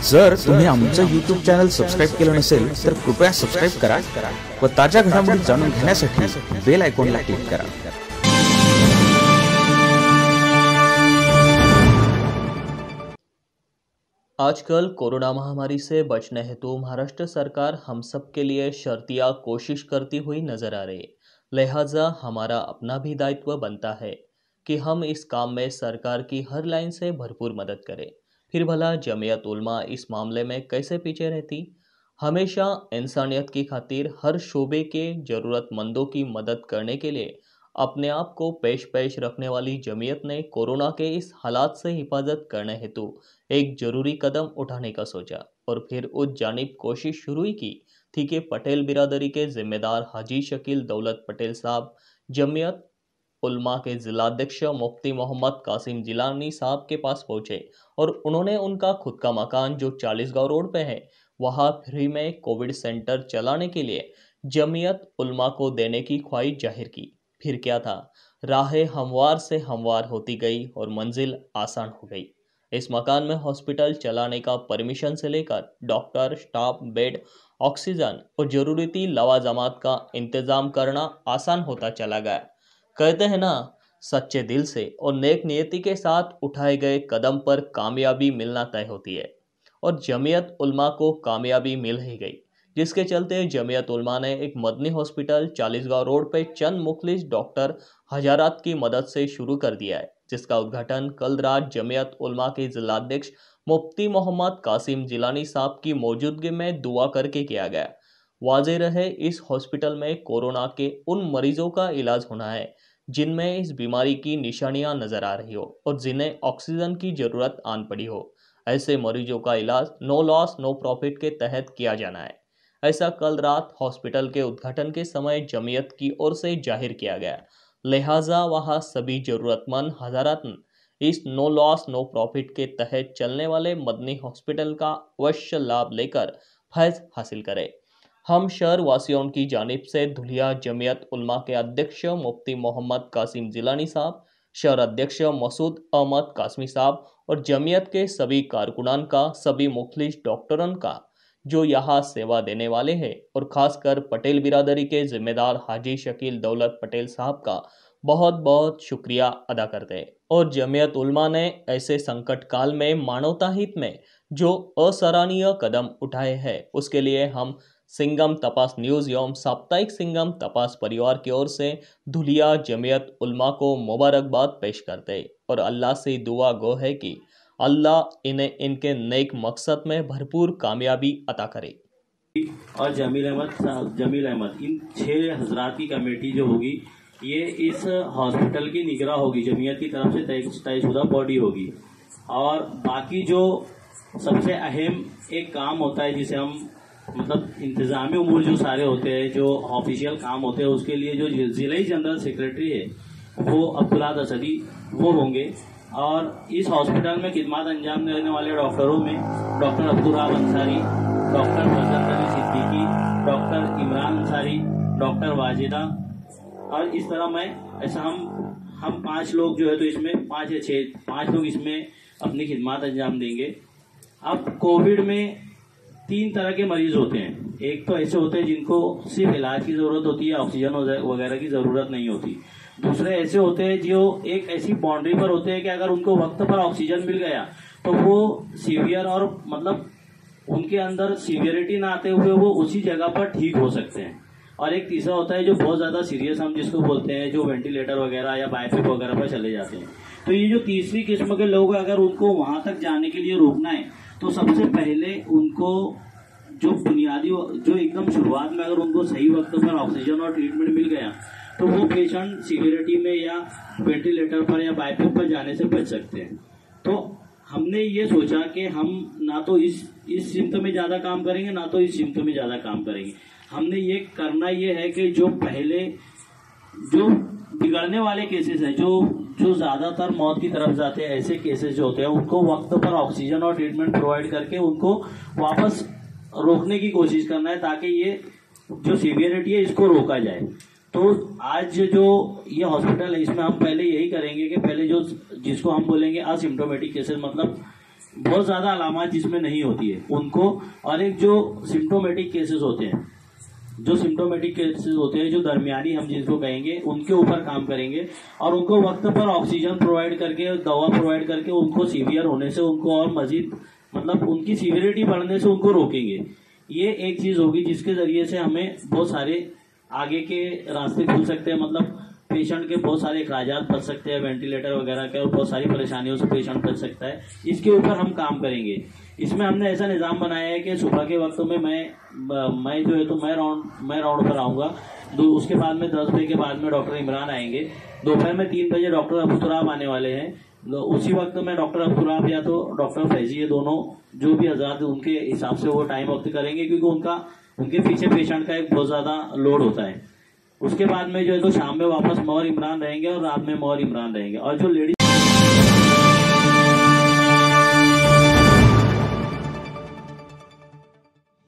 जर तुम्ही आमचं YouTube चॅनल सबस्क्राईब केलं नसेल तर कृपया सबस्क्राईब करा व ताज्या घडामोडी जाणून घेण्यासाठी बेल आयकॉनला क्लिक करा। आजकल कोरोना महामारी से बचने हेतु महाराष्ट्र सरकार हम सब के लिए शर्तिया कोशिश करती हुई नजर आ रही है। लिहाजा हमारा अपना भी दायित्व बनता है कि हम इस काम में सरकार की हर लाइन से भरपूर मदद करें। फिर भला जमीयत उलमा इस मामले में कैसे पीछे रहती। हमेशा इंसानियत की खातिर हर शोबे के ज़रूरतमंदों की मदद करने के लिए अपने आप को पेश पेश रखने वाली जमीयत ने कोरोना के इस हालात से हिफाजत करने हेतु एक जरूरी कदम उठाने का सोचा और फिर उस जानिब कोशिश शुरू ही की थी कि पटेल बिरादरी के जिम्मेदार हाजी शकील दौलत पटेल साहब जमीयत उलमा के जिलाध्यक्ष मुफ्ती मोहम्मद कासिम जिलानी साहब के पास पहुंचे और उन्होंने उनका खुद का मकान जो 40 गांव रोड पे है वहां फ्री में कोविड सेंटर चलाने के लिए जमीयत उलमा को देने की ख्वाहिश जाहिर की। फिर क्या था, राहें हमवार से हमवार होती गई और मंजिल आसान हो गई। इस मकान में हॉस्पिटल चलाने का परमिशन से लेकर डॉक्टर, स्टाफ, बेड, ऑक्सीजन और जरूरती लवाजमात का इंतजाम करना आसान होता चला गया। कहते हैं ना, सच्चे दिल से और नेक नियति के साथ उठाए गए कदम पर कामयाबी मिलना तय होती है और जमीयत उलमा को कामयाबी मिल ही गई, जिसके चलते जमीयत उलमा ने एक मदनी हॉस्पिटल 40 गांव रोड पे चंद मुखलिस डॉक्टर हजारात की मदद से शुरू कर दिया है, जिसका उद्घाटन कल रात जमीयत उलमा के जिलाध्यक्ष मुफ्ती मोहम्मद कासिम जिलानी साहब की मौजूदगी में दुआ करके किया गया। वाज़ेह रहे, इस हॉस्पिटल में कोरोना के उन मरीजों का इलाज होना है जिनमें इस बीमारी की निशानियां नजर आ रही हो और जिन्हें ऑक्सीजन की जरूरत आन पड़ी हो। ऐसे मरीजों का इलाज नो लॉस नो प्रॉफिट के तहत किया जाना है। ऐसा कल रात हॉस्पिटल के उद्घाटन के समय जमीयत की ओर से जाहिर किया गया। लिहाजा वहां सभी जरूरतमंद हज़ारात इस नो लॉस नो प्रॉफिट के तहत चलने वाले मदनी हॉस्पिटल का अवश्य लाभ लेकर फैज हासिल करें। हम शहर वासियों की जानिब से धुलिया जमीयत उलमा के अध्यक्ष मुफ्ती मोहम्मद कासिम जिलानी साहब, शहर अध्यक्ष मसूद अहमद कासमी साहब और जमीयत के सभी कारकुनान का, सभी मुखलिस डॉक्टरों का जो यहाँ सेवा देने वाले हैं और खासकर पटेल बिरादरी के जिम्मेदार हाजी शकील दौलत पटेल साहब का बहुत बहुत शुक्रिया अदा करते हैं। और जमीयत उलमा ने ऐसे संकट काल में मानवता हित में जो असराहनीय कदम उठाए हैं उसके लिए हम सिंगम तपास न्यूज़ एवं साप्ताहिक सिंगम तपास परिवार की ओर से धुलिया जमीयत उलमा को मुबारकबाद पेश करते हैं और अल्लाह से दुआ गो है कि अल्लाह इन्हें इनके नेक मकसद में भरपूर कामयाबी अता करे। और जमील अहमद इन 6 हजरात की कमेटी जो होगी ये इस हॉस्पिटल की निगरान होगी, जमीयत की तरफ से तयशुदा बॉडी होगी। और बाकी जो सबसे अहम एक काम होता है जिसे हम मतलब इंतजामी उमूर जो सारे होते हैं, जो ऑफिशियल काम होते हैं, उसके लिए जो जिला जनरल सेक्रेटरी है वो अब्दुल्ला असदी वो होंगे। और इस हॉस्पिटल में खिदमत अंजाम देने वाले डॉक्टरों में डॉक्टर अब्दुर्रहमान अंसारी, डॉक्टर फजल अली सिद्दीकी, डॉक्टर इमरान अंसारी, डॉक्टर वाजिदा और इस तरह मैं ऐसा हम 5 लोग जो है तो इसमें 5 या 6 5 लोग इसमें अपनी खिदमत अंजाम देंगे। अब कोविड में 3 तरह के मरीज होते हैं। एक तो ऐसे होते हैं जिनको सिर्फ इलाज की जरूरत होती है, ऑक्सीजन वगैरह की जरूरत नहीं होती। दूसरे ऐसे होते हैं जो एक ऐसी बाउंड्री पर होते हैं कि अगर उनको वक्त पर ऑक्सीजन मिल गया तो वो सीवियर और मतलब उनके अंदर सीवियरिटी ना आते हुए वो उसी जगह पर ठीक हो सकते हैं। और एक तीसरा होता है जो बहुत ज्यादा सीरियस हम जिसको बोलते हैं, जो वेंटिलेटर वगैरह या बायोपिक वगैरह पर चले जाते हैं। तो ये जो तीसरी किस्म के लोग अगर उनको वहां तक जाने के लिए रोकना है तो सबसे पहले उनको जो बुनियादी जो एकदम शुरुआत में अगर उनको सही वक्त पर ऑक्सीजन और ट्रीटमेंट मिल गया तो वो पेशेंट सीवियरिटी में या वेंटिलेटर पर या बायोपिक पर जाने से बच सकते हैं। तो हमने ये सोचा कि हम ना तो इस सिम्टम में ज्यादा काम करेंगे ना तो इस सिम्टम में ज्यादा काम करेंगे। हमने ये करना ये है कि जो पहले जो बिगड़ने वाले केसेस हैं, जो ज्यादातर मौत की तरफ जाते हैं, ऐसे केसेस जो होते हैं उनको वक्त पर ऑक्सीजन और ट्रीटमेंट प्रोवाइड करके उनको वापस रोकने की कोशिश करना है ताकि ये जो सीवियरिटी है इसको रोका जाए। तो आज जो ये हॉस्पिटल है इसमें हम पहले यही करेंगे कि पहले जो जिसको हम बोलेंगे असिम्टोमेटिक केसेस, मतलब बहुत ज़्यादा अलामत जिसमें नहीं होती है उनको, और एक जो सिम्टोमेटिक केसेस होते हैं, जो दरमियानी हम जिनको कहेंगे, उनके ऊपर काम करेंगे और उनको वक्त पर ऑक्सीजन प्रोवाइड करके, दवा प्रोवाइड करके उनको सीवियर होने से, उनको और मजीद मतलब उनकी सीवियरिटी बढ़ने से उनको रोकेंगे। ये एक चीज होगी जिसके जरिए से हमें बहुत सारे आगे के रास्ते खुल सकते हैं, मतलब पेशेंट के बहुत सारे अखराजात बच सकते हैं, वेंटिलेटर वगैरह के, और बहुत सारी परेशानियों से पेशेंट बच सकता है। इसके ऊपर हम काम करेंगे। इसमें हमने ऐसा निज़ाम बनाया है कि सुबह के वक्त में मैं जो है तो मैं राउंड पर आऊँगा, उसके बाद में 10 बजे के बाद में डॉक्टर इमरान आएंगे, दोपहर में 3 बजे डॉक्टर अबू तुराब आने वाले हैं, उसी वक्त में डॉक्टर अबू तुराब या तो डॉक्टर फैजी, ये दोनों जो भी हजरात उनके हिसाब से वो टाइम वक्त करेंगे, क्योंकि उनके पीछे पेशेंट का एक बहुत ज़्यादा लोड होता है। उसके बाद में जो है तो शाम में वापस मैं और इमरान रहेंगे और रात में मैं और इमरान रहेंगे। और जो लेडीज